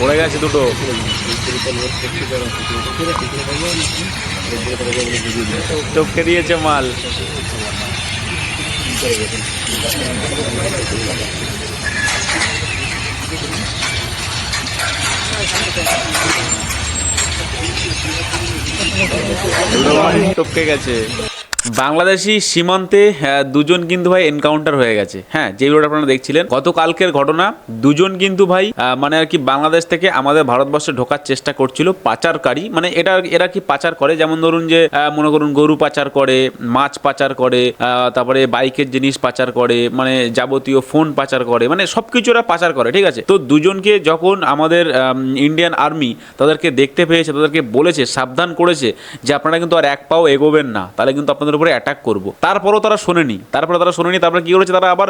পড়ে গেছে দুটো। টপকে দিয়েছে মাল। টপকে গেছে। বাংলাদেশি সীমান্তে দুজন কিন্তু ভাই এনকাউন্টার হয়ে গেছে। হ্যাঁ, যে ভিডিওটা আপনারা দেখছিলেন গতকালকের ঘটনা, দুজন কিন্তু ভাই মানে আর কি বাংলাদেশ থেকে আমাদের ভারতবর্ষে ঢোকার চেষ্টা করছিল পাচারকারী। মানে এরা কি পাচার করে, যেমন ধরুন যে মনে করুন গরু পাচার করে, মাছ পাচার করে, তারপরে বাইকের জিনিস পাচার করে, মানে যাবতীয় ফোন পাচার করে, মানে সবকিছু এরা পাচার করে। ঠিক আছে, তো দুজনকে যখন আমাদের ইন্ডিয়ান আর্মি তাদেরকে দেখতে পেয়েছে, তাদেরকে বলেছে, সাবধান করেছে যে আপনারা কিন্তু আর এক পাও এগোবেন না, তাহলে কিন্তু আপনাদের উপরে অ্যাটাক করবো। তারপরেও তারা শোনেনি। তারপরে কি করেছে, তারা আবার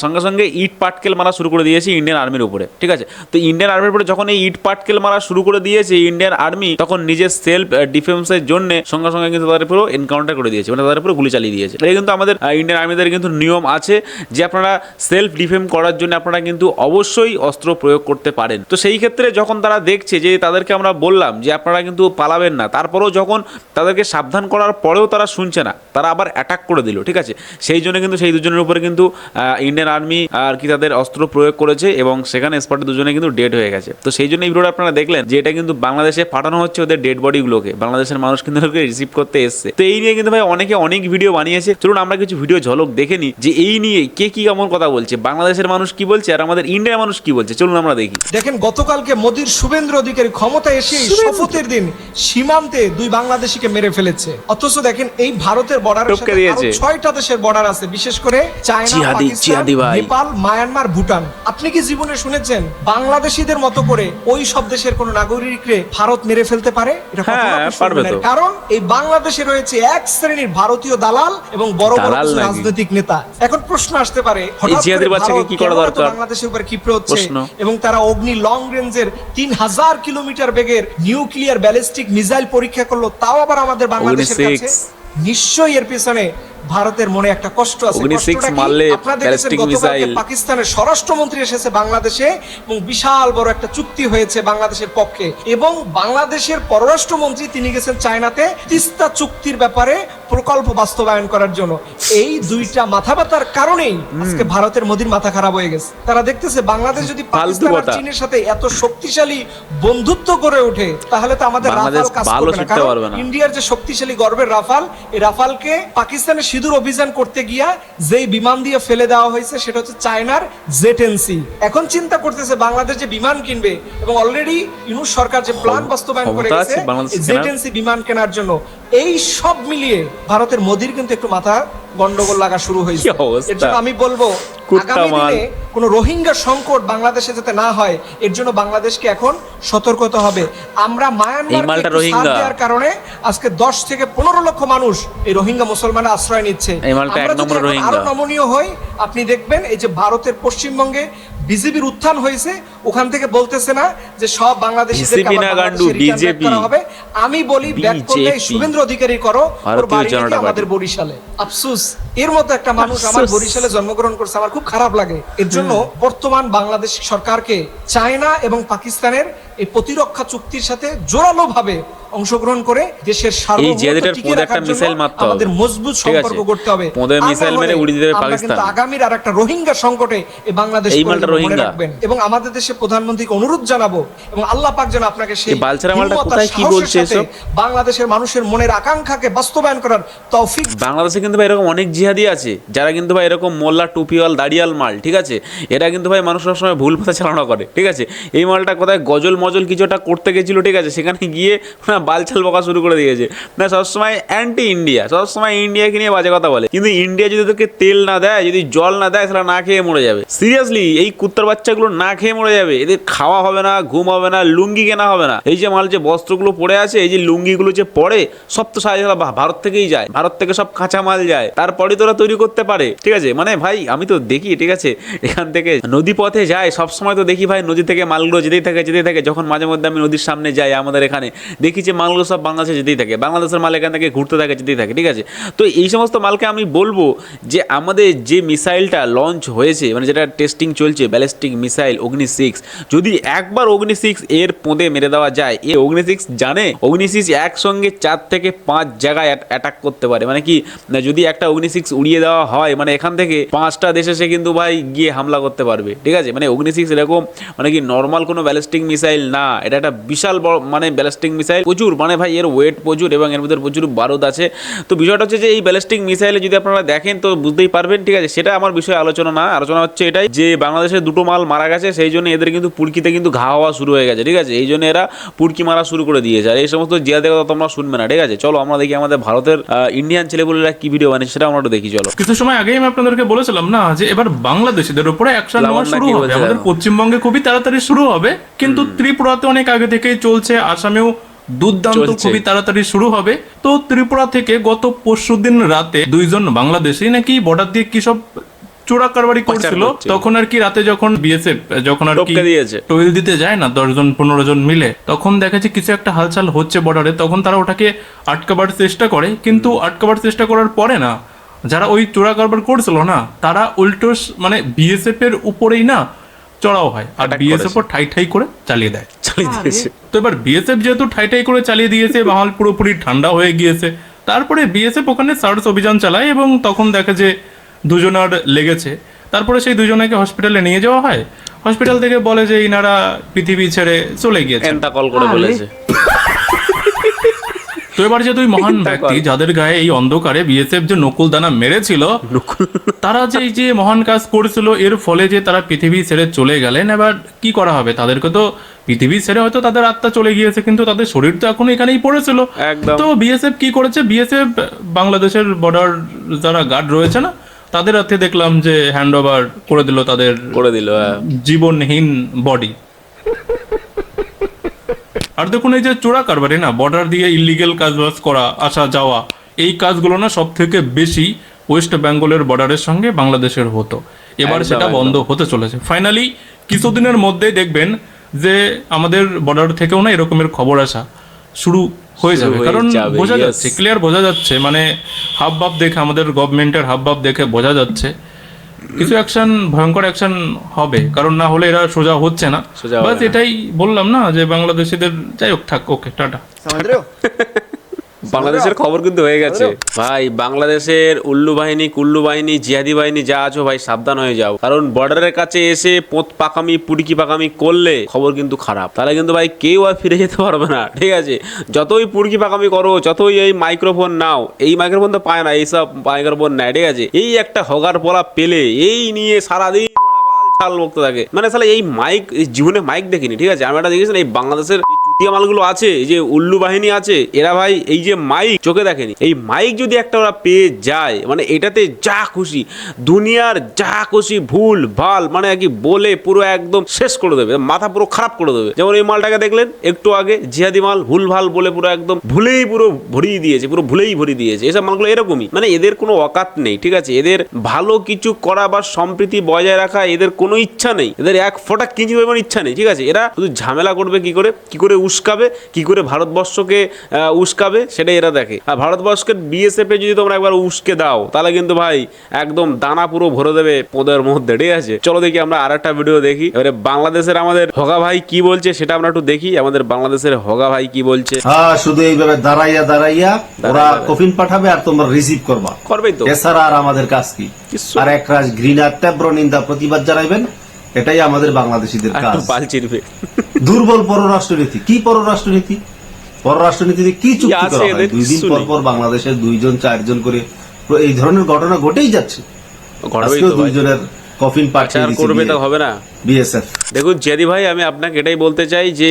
সঙ্গে সঙ্গে ইট পাটকেল মারা শুরু করে দিয়েছে ইন্ডিয়ান আর্মির উপরে। ঠিক আছে, তো ইন্ডিয়ান আর্মির উপরে যখন এই ইট পাটকেল মারা শুরু করে দিয়েছে ইন্ডিয়ান আর্মি, তখন নিজের সেলফ ডিফেন্সের জন্য সঙ্গে সঙ্গে কিন্তু তাদের উপরে এনকাউন্টার করে দিয়েছে, মানে তাদের উপরে গুলি চালিয়ে দিয়েছে। এটা কিন্তু আমাদের ইন্ডিয়ান আর্মিদের কিন্তু নিয়ম আছে যে আপনারা সেলফ ডিফেন্স করার জন্য আপনারা কিন্তু অবশ্যই অস্ত্র প্রয়োগ করতে পারেন। তো সেই ক্ষেত্রে যখন তারা দেখছে যে তাদেরকে আমরা বললাম যে আপনারা কিন্তু পালাবেন না, তারপরেও যখন তাদেরকে সাবধান করার পরেও তারা শুনছে না, তারা আবার অ্যাটাক করে দিল। ঠিক আছে, সেই জন্য কিন্তু সেই দুজনের উপরে কিন্তু ইন্ডিয়ান আর্মি আর কি তাদের অস্ত্র প্রয়োগ করেছে এবং সেখানে স্পটে দুজনে কিন্তু ডেড হয়ে গেছে। তো সেই জন্য এই ভিডিওটা আপনারা দেখলেন যে এটা কিন্তু বাংলাদেশে পাঠানো হচ্ছে ওদের ডেড বডিগুলোকে, বাংলাদেশের মানুষ কিন্তু রিসিভ করতে এসছে। তো এই নিয়ে কিন্তু ভাই অনেকে অনেক ভিডিও বানিয়েছে। চলুন আমরা কিছু ভিডিও ঝলক দেখে নিই যে এই নিয়ে কে কি কেমন কথা বলছে, বাংলাদেশের মানুষ কি বলছে আর আমাদের ইন্ডিয়ার মানুষ কি বলছে। চলুন আমরা দেখি। দেখেন, গতকালকে মোদির শুভেন্দ্র অধিকারী ক্ষমতা এসে শপথের দিন সীমান্তে দুই বাংলাদেশিকে মেরে ফেলেছে। অথচ দেখেন এই ভারতের বর্ডারের সাথে আরো 6টা দেশের বর্ডার আছে, বিশেষ করে চায়না, পাকিস্তান, নেপাল, মায়ানমার, ভুটান। আপনি কি জীবনে শুনেছেন বাংলাদেশিদের মতো করে ওই সব দেশের কোন নাগরিককে ভারত মেরে ফেলতে পারে? এটা পারবে না, কারণ এই বাংলাদেশে রয়েছে এক শ্রেণীর ভারতীয় দালাল এবং বড় বড় রাজনৈতিক নেতা। এখন প্রশ্ন আসতে পারে, হঠাৎ করে বাংলাদেশের উপর ক্ষিপ্র হচ্ছে এবং তারা অগ্নি লং রেঞ্জের 3000 কিলোমিটার বেগের নিউক্লিয়ার ব্যালিস্টিক মিসাইল পরীক্ষা করলো, তাও আবার আমাদের বাংলাদেশের কাছে। নিশ্চয়ই এর পিছনে ভারতের মনে একটা কষ্ট আছে। পাকিস্তানের স্বরাষ্ট্রমন্ত্রী এসেছে বাংলাদেশে এবং বিশাল বড় একটা চুক্তি হয়েছে বাংলাদেশের পক্ষে, এবং বাংলাদেশের পররাষ্ট্রমন্ত্রী তিনি গেছেন চায়নাতে তিস্তা চুক্তির ব্যাপারে প্রকল্প বাস্তবায়ন করার জন্য। এই দুইটা মাথা ব্যথার কারণেই আজকে ভারতের মোদির মাথা খারাপ হয়ে গেছে। তারা দেখতেছে বাংলাদেশ যদি পাকিস্তান আর চীনের সাথে এত শক্তিশালী বন্ধুত্ব করে ওঠে, তাহলে তো আমাদের রাফাল কাজ করবে না। কারণ ইন্ডিয়ার যে শক্তিশালী গর্বের রাফাল, এই রাফালকে পাকিস্তানের সিঁদুর অভিযান করতে গিয়া যেই বিমান দিয়ে ফেলে দেওয়া হয়েছে সেটা হচ্ছে চায়নার জেটেনসি। এখন চিন্তা করতেছে বাংলাদেশ যে বিমান কিনবে, এবং অলরেডি ইউনূস সরকার যে প্ল্যান বাস্তবায়ন করে গেছে জেটেনসি বিমান কেনার জন্য। এই সব মিলিয়ে ভারতের মোদির কিন্তু একটু মাথা গন্ডগোল লাগা শুরু হয়েছে। এর জন্য আমি বলবো আগামী দিনে কোন রোহিঙ্গা সংকট বাংলাদেশে যাতে না হয়, এর জন্য বাংলাদেশকে এখন সতর্ক হতে হবে। আমরা মায়ানমারকে সাথ দেওয়ার কারণে আজকে 10 থেকে 15 লক্ষ মানুষ এই রোহিঙ্গা মুসলমানরা আশ্রয় নিচ্ছে। আমরা যদি আরো নমনীয় হই, আপনি দেখবেন এই যে ভারতের পশ্চিমবঙ্গে বিজেপির উত্থান হয়েছে, ওখান থেকে বলতেছে না যে সব বাংলাদেশিদের করা হবে। আমি বলি ব্যাক করলে শুভেন্দ্র অধিকারী করো, ওর বাড়ি আমাদের বরিশালে। আফসোস, এর মতো একটা মানুষ আমার বরিশালে জন্মগ্রহণ করছে, আমার খুব খারাপ লাগে। এর জন্য বর্তমান বাংলাদেশ সরকারকে চায়না এবং পাকিস্তানের এই প্রতিরক্ষা চুক্তির সাথে জোরালো ভাবে অংশগ্রহণ করে দেশের সার্বভৌমত্ব টিকিয়ে রাখার জন্য আমাদের মজবুত সম্পর্ক করতে হবে। কিন্তু আগামীর আর একটা রোহিঙ্গা সংকটে এই বাংলাদেশ মনে রাখবেন, এবং আমাদের দেশের প্রধানমন্ত্রীকে অনুরোধ জানাবো এবং আল্লাহ পাক যেন আপনাকে সেই বাংলাদেশের মানুষের মনের আকাঙ্ক্ষাকে বাস্তবায়ন করার তৌফিক। বাংলাদেশে কিন্তু ভাই এরকম অনেক জিহাদি আছে যারা কিন্তু ভাই এরকম মোল্লা টুপিওয়াল দাড়িয়াল মাল, ঠিক আছে, এরা কিন্তু ভাই মানুষ সবসময় ভুল পথে চালনা করে। ঠিক আছে, এই মালটা কোথায় গজল মজল কিছুটা করতে গেছিল, ঠিক আছে, সেখানে গিয়ে বালছাল বকা শুরু করে দিয়েছে। না, সবসময় অ্যান্টি ইন্ডিয়া, সবসময় ইন্ডিয়াকে নিয়ে বাজে কথা বলে, কিন্তু ইন্ডিয়া যদি তোকে তেল না দেয়, যদি জল না দেয়, তাহলে না খেয়ে মরে যাবে। সিরিয়াসলি, এই কুত্তার বাচ্চাগুলো না খেয়ে মরে যাবে। এদের খাওয়া হবে না, ঘুম হবে না, লুঙ্গি কেনা হবে না। এই যে মাল যে বস্ত্রগুলো পড়ে আছে, এই যে লুঙ্গিগুলো যে পড়ে, সব তো সারা ভারত থেকেই যায়, ভারত থেকে সব কাঁচা মাল যায়, তারপরে তোরা তৈরি করতে পারে। ঠিক আছে, মানে ভাই আমি তো দেখি, ঠিক আছে, এখান থেকে নদী পথে যায় সবসময়, তো দেখি ভাই নদী থেকে মালগুলো যেতেই থাকে। যখন মাঝে মধ্যে আমি নদীর সামনে যাই, আমাদের এখানে দেখি যে মালগুলো সব বাংলাদেশে যেতেই থাকে, বাংলাদেশের মাল এখান থেকে ঘুরতে থাকে, যেতেই থাকে, ঠিক আছে। তো এই সমস্ত মালকে আমি বলবো যে আমাদের যে মিসাইলটা লঞ্চ হয়েছে, মানে যেটা টেস্টিং চলছে, ব্যালিস্টিক মিসাইল অগ্নি-6, যদি একবার অগ্নি-6 এর পোঁদে মেরে দেওয়া যায়, এ অগ্নি-6 জানে অগ্নি-6 একসঙ্গে 4 থেকে 5 জায়গায় অ্যাটাক করতে পারে। মানে কি না, যদি একটা অগ্নি-6 উড়িয়ে দেওয়া হয়, মানে এখান থেকে 5টা দেশে সে কিন্তু ভাই গিয়ে হামলা করতে পারবে, ঠিক আছে। মানে অগ্নি-6 এরকম মানে কি নর্মাল কোনো ব্যালিস্টিক মিসাইল না, এটা একটা বিশাল বড় মানে ব্যালিস্টিক মিসাইল, প্রচুর মানে ভাই এর ওয়েট প্রচুর এবং এর মধ্যে প্রচুর বারুদ আছে। তো বিষয়টা হচ্ছে যে এই ব্যালিস্টিক মিসাইলে যদি আপনারা দেখেন তো বুঝতেই পারবেন, ঠিক আছে। সেটা আমার বিষয়ে আলোচনা না, আলোচনা হচ্ছে এটাই যে বাংলাদেশের 2টো মাল মারা গেছে, সেই জন্য এদের কিন্তু পুরকিতে কিন্তু ঘা হওয়া শুরু হয়ে গেছে, ঠিক আছে। এই জন্য এরা পুরকি মারা শুরু করে দিয়েছে। আর এই সমস্ত জিয়াদের কথা তোমরা শুনবে না, ঠিক আছে। চলো আমরা দেখি আমাদের ভারতের ইন্ডিয়ান ছেলেপুলেরা কি ভিডিও বানিয়েছে, সেটা আমরা একটু দেখি। চলো। কিছু সময় আগেই আমি আপনাদেরকে বলেছিলাম না যে এবার বাংলাদেশিদের উপরে অ্যাকশন নেওয়া লাবণ্য শুরু কি হবে, বলছে আমাদের জানো? পশ্চিমবঙ্গে খুবই তাড়াতাড়ি শুরু হবে, কিন্তু ত্রিপুরাতে অনেক আগে থেকেই চলছে, আসামেও দুর্দান্ত চলছে। খুবই তাড়াতাড়ি শুরু হবে। তো ত্রিপুরা থেকে গত পরশুদিন রাতে 2জন বাংলাদেশি নাকি বর্ডার দিয়ে কি সব চোরা কারবারি করছিল, করছিল। তখন আর কি রাতে যখন বিএসএফ যখন আর কি টপকে দিয়েছে। টোয়েল দিতে যায় না 10-15 জন মিলে, তখন দেখা যায় কিছু একটা হালচাল হচ্ছে বর্ডারে, তখন তারা ওটাকে আটকাবার চেষ্টা করে, কিন্তু আটকাবার চেষ্টা করার পরে না যারা ওই চোরা কারবার করছিল না, তারা উল্টো মানে বিএসএফ এর উপরেই না চড়াও হয়, আর Attack বিএসএফ ও করেছে। ঠাই ঠাই করে চালিয়ে দেয়। চালিয়ে দিয়েছে। তো এবার বিএসএফ যেহেতু ঠাই ঠাই করে চালিয়ে দিয়েছে, মাহল পুরোপুরি ঠান্ডা হয়ে গিয়েছে, তারপরে বিএসএফ ওখানে সার্চ অভিযান চালায় এবং তখন দেখে যে 2জনের লেগেছে। তারপরে সেই 2জনকে হসপিটালে নিয়ে যাওয়া হয়, হসপিটাল থেকে বলে যে ইনারা পৃথিবী ছেড়ে চলে গিয়েছে। এন্তা কল করে বলেছে। তো এবার যে 2 মহান ব্যক্তি যাদের গায়ে এই অন্ধকারে বিএসএফ যে নকুল দানা মেরেছিল, তারা যে এই যে মহান কাজ করেছিল, এর ফলে যে তারা পৃথিবী ছেড়ে চলে গেলেন, এবার কি করা হবে? তাদেরকে তো পৃথিবী ছেড়ে হয়তো তাদের আত্মা চলে গিয়েছে, কিন্তু তাদের শরীর তো এখনো এখানেই পড়েছিল। একদম। তো বিএসএফ কি করেছে, বিএসএফ বাংলাদেশের বর্ডার যারা গার্ড রয়েছে না, তাদের হাতে দেখলাম যে হ্যান্ড ওভার করে দিল তাদের করে দিল, হ্যাঁ। জীবনহীন বডি। আর দেখুন এই যে চোরা কারবারি না, বর্ডার দিয়ে ইলিগেল কাজবাজ করা, আসা যাওয়া, এই কাজগুলো না সব থেকে বেশি ওয়েস্ট বেঙ্গলের বর্ডারের সঙ্গে বাংলাদেশের হতো। এবার একদম, সেটা বন্ধ হতে চলেছে ফাইনালি। কিছুদিনের মধ্যেই দেখবেন যে আমাদের বর্ডার থেকেও না এরকমের খবর আসা শুরু হয়ে যাবে, হয়ে কারণ যাবে, বোঝা yes. যাচ্ছে, ক্লিয়ার বোঝা যাচ্ছে, মানে হাবভাব দেখে, আমাদের গভর্নমেন্টের হাবভাব দেখে বোঝা যাচ্ছে কিছু অ্যাকশন, ভয়ঙ্কর অ্যাকশন হবে, কারণ না হলে এরা সোজা হচ্ছে না। সোজা হবে বাস না। এটাই বললাম না যে বাংলাদেশিদের যাই হোক থাক, ওকে টাটা। বাংলাদেশের খবর কিন্তু হয়ে গেছে ভাই। বাংলাদেশের উল্লু বাহিনী, কুল্লু বাহিনী, জিহাদি বাহিনী যা আছো ভাই, সাবধান হয়ে যাও, কারণ বর্ডারের কাছে এসে পোত পাকামি, পুড়কি পাকামি করলে খবর কিন্তু খারাপ। তাহলে কিন্তু ভাই কেউ আর ফিরে যেতে পারবে না, ঠিক আছে। যতই পুড়কি পাকামি করো, যতই এই মাইক্রোফোন নাও, এই মাইক্রোফোন তো পায় না, এইসব মাইক্রোফোন নেয়, ঠিক আছে। এই একটা হগার পলা পেলে এই নিয়ে সারাদিন ছাল বকতে থাকে, মানে সালা এই মাইক, এই জীবনে মাইক দেখিনি, ঠিক আছে। আমি এটা দেখেছি এই বাংলাদেশের চুতিয়া মালগুলো আছে, এই যে উল্লু বাহিনী আছে, এরা ভাই এই যে মাইক চোখে দেখেনি, এই মাইক যদি একটা ওরা পেয়ে যায়, মানে এটাতে যা খুশি, দুনিয়ার যা খুশি ভুল ভাল মানে আর কি বলে পুরো একদম শেষ করে দেবে, মাথা পুরো খারাপ করে দেবে। যেমন এই মালটাকে দেখলেন একটু আগে, জিহাদি মাল, ভুল ভাল বলে পুরো একদম ভুলেই পুরো ভরিয়ে দিয়েছে, পুরো ভুলেই ভরিয়ে দিয়েছে। এসব মালগুলো এরকমই, মানে এদের কোনো অকাত নেই, ঠিক আছে। এদের ভালো কিছু করা বা সম্প্রীতি বজায় রাখা এদের কোনো ইচ্ছা নেই, এদের এক ফোঁটা কিঞ্চিত পরিমাণ ইচ্ছা নেই, ঠিক আছে। এরা শুধু ঝামেলা করবে, কি করে উস্কাবে, কি করে ভারতবর্ষকে উস্কাবে, সেটাই এরা দেখে। আর ভারতবর্ষকে বিএসএফ এ যদি তোমরা একবার উস্কে দাও, তাহলে কিন্তু ভাই একদম দানা পুরো ভরে দেবে পোদের মধ্যে, ঠিক আছে। চলো দেখি আমরা আর একটা ভিডিও দেখি। এবারে বাংলাদেশের আমাদের হগা ভাই কি বলছে সেটা আমরা একটু দেখি। আমাদের বাংলাদেশের হগা ভাই কি বলছে। হ্যাঁ, শুধু এইভাবে দাঁড়াইয়া ওরা কফিন পাঠাবে আর তোমরা রিসিভ করবা, করবেই তো। এছাড়া আর আমাদের কাজ কি? কিছু। আর এক রাজ ঘৃণা, তীব্র নিন্দা, প্রতিবাদ জানাইবেন, এটাই আমাদের বাংলাদেশিদের কাজ। একটু পাল চিরবে। দুর্বল পররাষ্ট্রনীতি। কি পররাষ্ট্রনীতি? পররাষ্ট্রনীতিতে কি চুক্তি আছে করা হয়? এদের 2 দিন কিছু পর নেই। পর বাংলাদেশের 2জন 4জন করে এই ধরনের ঘটনা ঘটেই যাচ্ছে। করবেই আজকেও তো ভাই। 2জনের কফিন পাঠিয়ে আর করবে তো হবে না। বিএসএফ। দেখুন জিহাদি ভাই, আমি আপনাকে এটাই বলতে চাই যে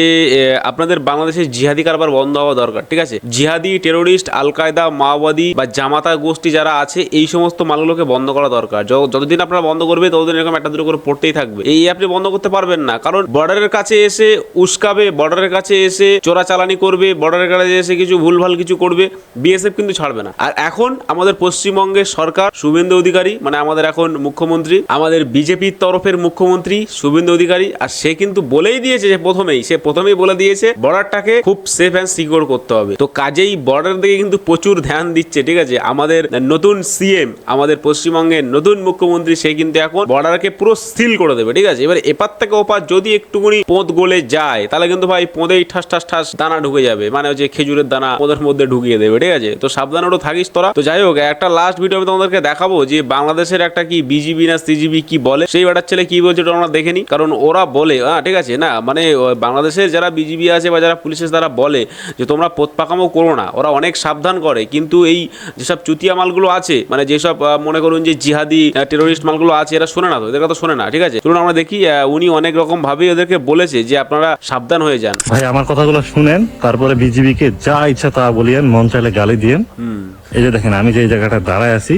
আপনাদের বাংলাদেশের জিহাদি কারবার বন্ধ হওয়া দরকার, ঠিক আছে। জিহাদি, টেরোরিস্ট, আল কায়দা, মাওবাদী বা জামাতা গোষ্ঠী যারা আছে, এই সমস্ত মালগুলোকে বন্ধ করা দরকার। যতদিন আপনারা বন্ধ করবে, ততদিন এরকম একটা দুটো করে পড়তেই থাকবে। এই আপনি বন্ধ করতে পারবেন না, কারণ বর্ডারের কাছে এসে উস্কাবে, বর্ডারের কাছে এসে চোরাচালানি করবে, বর্ডারের কাছে এসে কিছু ভুলভাল কিছু করবে, বিএসএফ কিন্তু ছাড়বে না। আর এখন আমাদের পশ্চিমবঙ্গের সরকার, শুভেন্দু অধিকারী মানে আমাদের এখন মুখ্যমন্ত্রী, আমাদের বিজেপির তরফের মুখ্যমন্ত্রী শুভেন্দু অধিকারী, আর সে কিন্তু বলেই দিয়েছে যে প্রথমেই বলে দিয়েছে বর্ডারটাকে খুব সেফ অ্যান্ড সিকিউর করতে হবে। তো কাজেই বর্ডার দিকে কিন্তু প্রচুর ধ্যান দিচ্ছে, ঠিক আছে। আমাদের নতুন সিএম, আমাদের পশ্চিমবঙ্গের নতুন মুখ্যমন্ত্রী, সে কিন্তু এখন বর্ডারকে পুরো সিল করে দেবে, ঠিক আছে। এবার এপার থেকে ওপার যদি একটুখানি পোঁত গলে যায় তাহলে কিন্তু ভাই পোঁদেই ঠাস ঠাস ঠাস দানা ঢুকে যাবে, মানে হচ্ছে খেজুরের দানা ওদের মধ্যে ঢুকিয়ে দেবে, ঠিক আছে। তো সাবধানে থাকিস তোরা। তো যাই হোক, একটা লাস্ট ভিডিও আমি তোমাদেরকে দেখাবো যে বাংলাদেশের একটা কি বিজিবি না সিজিবি কি বলে, সেই বেটার ছেলে কি বলছে ওটা আমরা দেখে নিই। কারণ ওরা বলে ঠিক আছে না, মানে বাংলাদেশের যারা বিজিবি আছে বা যারা পুলিশের তারা বলে যে তোমরা পোতপাকামো করো না, ওরা অনেক সাবধান করে। কিন্তু এই যেসব চুতিয়া মালগুলো আছে, মানে যেসব মনে করুন যে জিহাদি টেরোরিস্ট মালগুলো আছে, এরা শোনে না, তো এদের কথা শোনে না, ঠিক আছে। চলুন আমরা দেখি উনি অনেক রকম ভাবে ওদেরকে বলেছে যে আপনারা সাবধান হয়ে যান। ভাই আমার কথাগুলো শুনেন, তারপরে বিজিবি কে যা ইচ্ছা তা বলিয়েন, মন চাইলে গালি দিয়েন। এই যে দেখেন আমি যে এই জায়গাটা দাঁড়ায় আছি,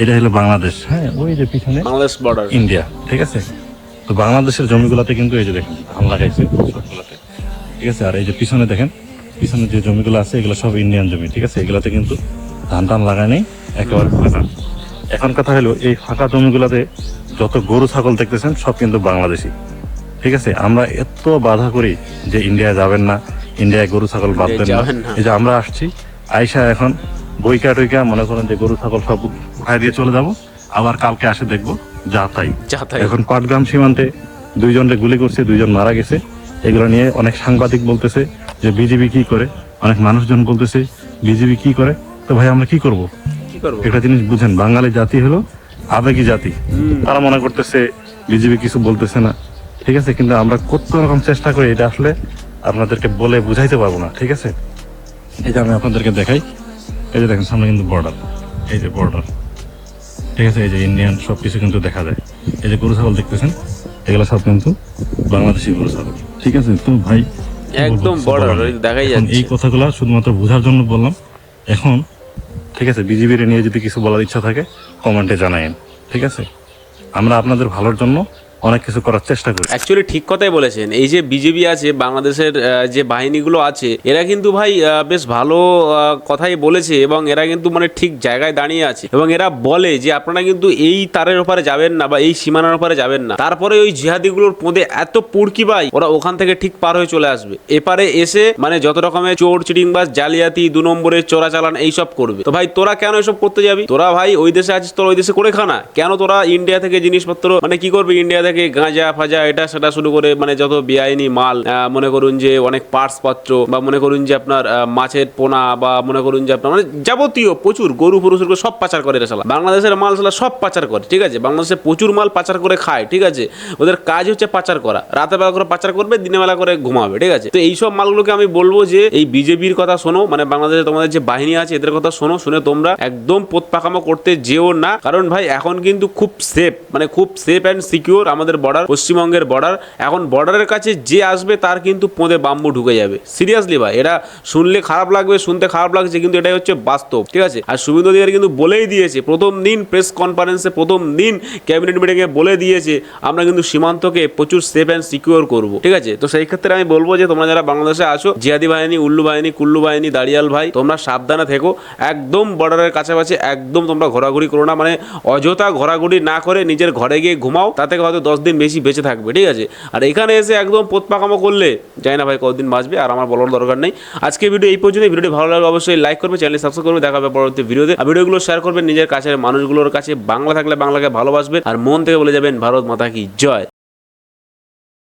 এটা হলো বাংলাদেশ, হ্যাঁ, ওই যে পিছনে বাংলাদেশ বর্ডার, ইন্ডিয়া, ঠিক আছে। তো বাংলাদেশের জমিগুলাতে কিন্তু এই যে দেখেন ধান লাগাইছে সবগুলাতে, ঠিক আছে। আর এই যে পিছনে দেখেন, পিছনে যে জমিগুলো আছে এগুলো সব ইন্ডিয়ান জমি, ঠিক আছে। এগুলাতে কিন্তু ধান টান লাগায় নেই, একেবারে ফাঁকা। এখন কথা হলো এই ফাঁকা জমিগুলাতে যত গরু ছাগল দেখতেছেন সব কিন্তু বাংলাদেশি, ঠিক আছে। আমরা এত বাধা করি যে ইন্ডিয়া যাবেন না, ইন্ডিয়ায় গরু ছাগল বাঁধবেন না। যাবেন না। এই যে আমরা আসছি, আইসা এখন বইকা টইকা মনে করেন যে গরু ছাগল সব উঠাই দিয়ে চলে যাব, আবার কালকে আসে দেখবো যা তাই। এখন পাটগ্রাম সীমান্তে 2 জনকে গুলি করছে, 2 জন মারা গেছে। এগুলো নিয়ে অনেক সাংবাদিক বলতেছে যে বিজিবি কি করে, অনেক মানুষজন বলতেছে বিজিবি কি করে। তো ভাই আমরা কি করব? একটা জিনিস বুঝেন, বাঙালি জাতি হলো আবেগী জাতি। তারা মনে করতেছে বিজিবি কিছু বলতেছে না, ঠিক আছে। কিন্তু আমরা কত রকম চেষ্টা করি, এটা আসলে আপনাদেরকে বলে বুঝাইতে পারবো না, ঠিক আছে। এই যে আমি আপনাদেরকে দেখাই, এই যে দেখেন সামনে কিন্তু বর্ডার, এই যে বর্ডার, ঠিক আছে। এই যে ইন্ডিয়ান সব কিছু কিন্তু দেখা যায়। এই যে গরু ছাগল দেখতেছেন, এগুলো সব কিন্তু বাংলাদেশি গরু ছাগল, ঠিক আছে। তো ভাই একদম বর্ডার দেখাই এখন যাচ্ছে। এই কথাগুলো শুধুমাত্র বোঝার জন্য বললাম। এখন ঠিক আছে, বিজিবির নিয়ে যদি কিছু বলার ইচ্ছা থাকে কমেন্টে জানায়েন, ঠিক আছে। আমরা আপনাদের ভালোর জন্য অনেক কিছু করার চেষ্টা করি। অ্যাকচুয়ালি ঠিক কথাই বলেছেন। এই যে বিজেপি আছে, বাংলাদেশের যে বাহিনীগুলো আছে, এরা কিন্তু ভাই বেশ ভালো কথাই বলেছে, এবং এরা কিন্তু মানে ঠিক জায়গায় দাঁড়িয়ে আছে, এবং এরা বলে যে আপনারা কিন্তু এই তারের ওপারে যাবেন না বা এই সীমানার ওপারে যাবেন না। তারপরে ওই জিহাদিগুলোর পোঁদে এত পুরকি ভাই, ওরা ওখান থেকে ঠিক পার হয়ে চলে আসবে, এপারে এসে মানে যত রকমের চোর চিটিংবাজ জালিয়াতি 2 নম্বরের চোরাচালান এইসব করবে। তো ভাই তোরা কেন এসব করতে যাবি? তোরা ভাই ওই দেশে আছিস, তোরা ওই দেশে করে খানা। কেন তোরা ইন্ডিয়া থেকে জিনিসপত্র মানে কি করবে, ইন্ডিয়া থেকে গাঁজা ফাজা এটা সেটা শুরু করে মানে যত বেআইনি মাল, মনে করুন যে অনেক পার্টস পত্র, বা মনে করুন যে আপনার মাছের পোনা, বা মনে করুন যে আপনার মানে যাবতীয় প্রচুর গরু ফরু সব পাচার করে এরা শালা। বাংলাদেশের মাল শালা সব পাচার করে, ঠিক আছে। বাংলাদেশে প্রচুর মাল পাচার করে খায়, ঠিক আছে। ওদের কাজ হচ্ছে পাচার করা, রাতের বেলা করে পাচার করবে, দিনের বেলা করে ঘুমাবে, ঠিক আছে। তো এইসব মালগুলোকে আমি বলবো যে এই বিজেপির কথা শোনো, মানে বাংলাদেশে তোমাদের যে বাহিনী আছে এদের কথা শোনো, শুনে তোমরা একদম পোতপাকামো করতে যেও না। কারণ ভাই এখন কিন্তু খুব সেফ, মানে খুব সেফ অ্যান্ড সিকিউর আমাদের বর্ডার, পশ্চিমবঙ্গের বর্ডার। এখন বর্ডারের কাছে যে আসবে তার কিন্তু পোঁদে বাম্বু ঢুকে যাবে। সিরিয়াসলি ভাই, এটা শুনলে খারাপ লাগবে, শুনতে খারাপ লাগছে, কিন্তু এটাই হচ্ছে বাস্তব, ঠিক আছে। আর শুভেন্দু অধিকারী কিন্তু বলেই দিয়েছে, প্রথম দিন প্রেস কনফারেন্সে, প্রথম দিন ক্যাবিনেট মিটিংয়ে বলে দিয়েছে আমরা কিন্তু সীমান্তকে প্রচুর সেফ অ্যান্ড সিকিউর করবো, ঠিক আছে। তো সেই ক্ষেত্রে আমি বলবো যে তোমরা যারা বাংলাদেশে আসো, জিহাদি বাহিনী, উল্লু বাহিনী, কুল্লু বাহিনী, দাড়িয়াল ভাই, তোমরা সাবধানে থেকো। একদম বর্ডারের কাছাকাছি একদম তোমরা ঘোরাঘুরি করো না, মানে অযথা ঘোরাঘুরি না করে নিজের ঘরে গিয়ে ঘুমাও, তা থেকে হয়তো 10 দিন বেশি বেঁচে থাকবে, ঠিক আছে। আর এখানে এসে একদম পোতপাকামো করলে জানি না ভাই কতদিন বাঁচবে, আর আমার বলার দরকার নেই। আজকে ভিডিও এই পর্যন্ত। ভিডিওটি ভালো লাগলে অবশ্যই লাইক করবে, চ্যানেল সাবস্ক্রাইব করবে, দেখা হবে পরবর্তী ভিডিওতে। আর ভিডিওগুলো শেয়ার করবেন নিজের কাছের মানুষগুলোর কাছে। বাংলা থাকলে বাংলাকে ভালোবাসবেন, আর মন থেকে বলে যাবেন ভারত মাতা কি জয়।